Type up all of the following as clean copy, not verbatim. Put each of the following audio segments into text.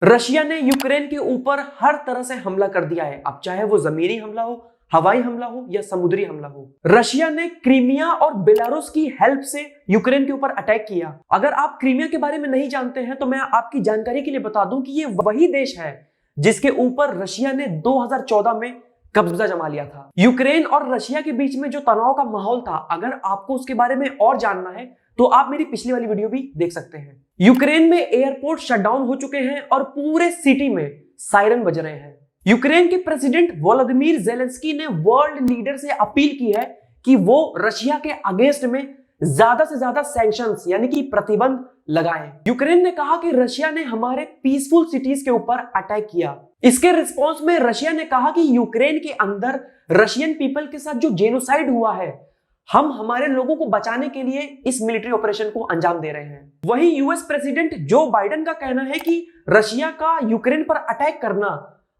Russia ने Ukraine के ऊपर हर तरह से हमला कर दिया है, अब चाहे वो जमीनी हमला हो, हवाई हमला हो या समुद्री हमला हो। रशिया ने क्रीमिया और बेलारूस की हेल्प से यूक्रेन के ऊपर अटैक किया। अगर आप क्रीमिया के बारे में नहीं जानते हैं तो मैं आपकी जानकारी के लिए बता दूं कि ये वही देश है जिसके ऊपर रशिया ने 2014 में कब्जा जमा लिया था। यूक्रेन और रशिया के बीच में जो तनाव का माहौल था, अगर आपको उसके बारे में और जानना है तो आप मेरी पिछली वाली वीडियो भी देख सकते हैं। यूक्रेन में एयरपोर्ट शटडाउन हो चुके हैं और पूरे सिटी में सायरन बज रहे हैं। यूक्रेन के प्रेसिडेंट वोलोदिमीर जेलेंस्की ने वर्ल्ड लीडर से अपील की है कि वो रशिया के अगेंस्ट में ज्यादा से ज्यादा सैंक्शंस यानी कि प्रतिबंध लगाएं। यूक्रेन ने कहा कि रशिया ने हमारे पीसफुल सिटीज के ऊपर अटैक किया। इसके रिस्पॉन्स में रशिया ने कहा कि यूक्रेन के अंदर रशियन पीपल के साथ जो जेनोसाइड हुआ है, हम हमारे लोगों को बचाने के लिए इस मिलिट्री ऑपरेशन को अंजाम दे रहे हैं। वहीं यूएस प्रेसिडेंट जो बाइडेन का कहना है कि रशिया का यूक्रेन पर अटैक करना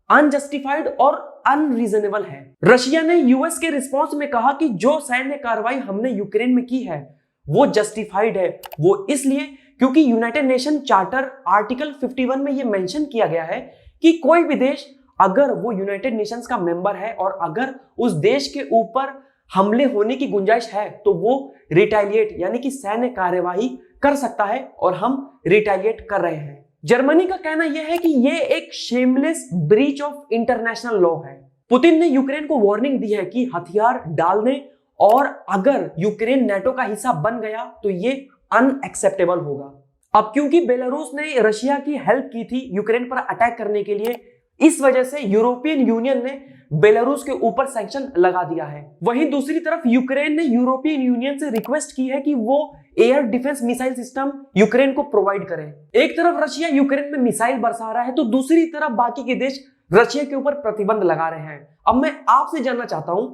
अनजस्टिफाइड और अनरीजनेबल है। रशिया ने यूएस के रिस्पॉन्स में कहा कि जो सैन्य कार्रवाई हमने यूक्रेन में की है वो जस्टिफाइड है। वो इसलिए क्योंकि यूनाइटेड नेशन चार्टर आर्टिकल 51 में यह मेंशन किया गया है कि कोई भी देश अगर वो यूनाइटेड नेशंस का मेंबर है और अगर उस देश के ऊपर हमले होने की गुंजाइश है तो वो रिटेलिएट यानी कि सैन्य कार्यवाही कर सकता है और हम रिटेलिएट कर रहे हैं। जर्मनी का कहना यह है कि यह एक shameless breach of international law है। पुतिन ने यूक्रेन को वार्निंग दी है कि हथियार डालने और अगर यूक्रेन नेटो का हिस्सा बन गया तो ये अनएक्सेप्टेबल होगा। अब क्योंकि बेलारूस ने रशिया की हेल्प की थी यूक्रेन पर अटैक करने के लिए, इस वजह से यूरोपियन यूनियन ने बेलारूस के ऊपर सैंक्शन लगा दिया है। वहीं दूसरी तरफ यूक्रेन ने यूरोपियन यूनियन से रिक्वेस्ट की है कि वो air defence missile system Ukraine को प्रोवाइड करें। एक तरफ रशिया यूक्रेन में मिसाइल बरसा रहा है तो दूसरी तरफ बाकी के देश रशिया के ऊपर प्रतिबंध लगा रहे हैं। अब मैं आपसे जानना चाहता हूं,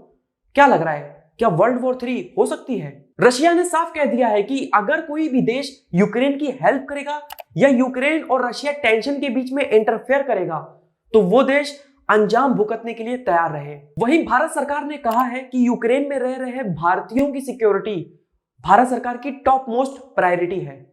क्या लग रहा है, क्या वर्ल्ड वॉर 3 हो सकती है? रशिया ने साफ कह दिया है कि अगर कोई भी देश यूक्रेन की हेल्प करेगा या यूक्रेन और रशिया टेंशन के बीच में इंटरफेयर करेगा तो वो देश अंजाम भुगतने के लिए तैयार रहे। वहीं भारत सरकार ने कहा है कि यूक्रेन में रह रहे भारतीयों की सिक्योरिटी भारत सरकार की टॉप मोस्ट प्रायोरिटी है।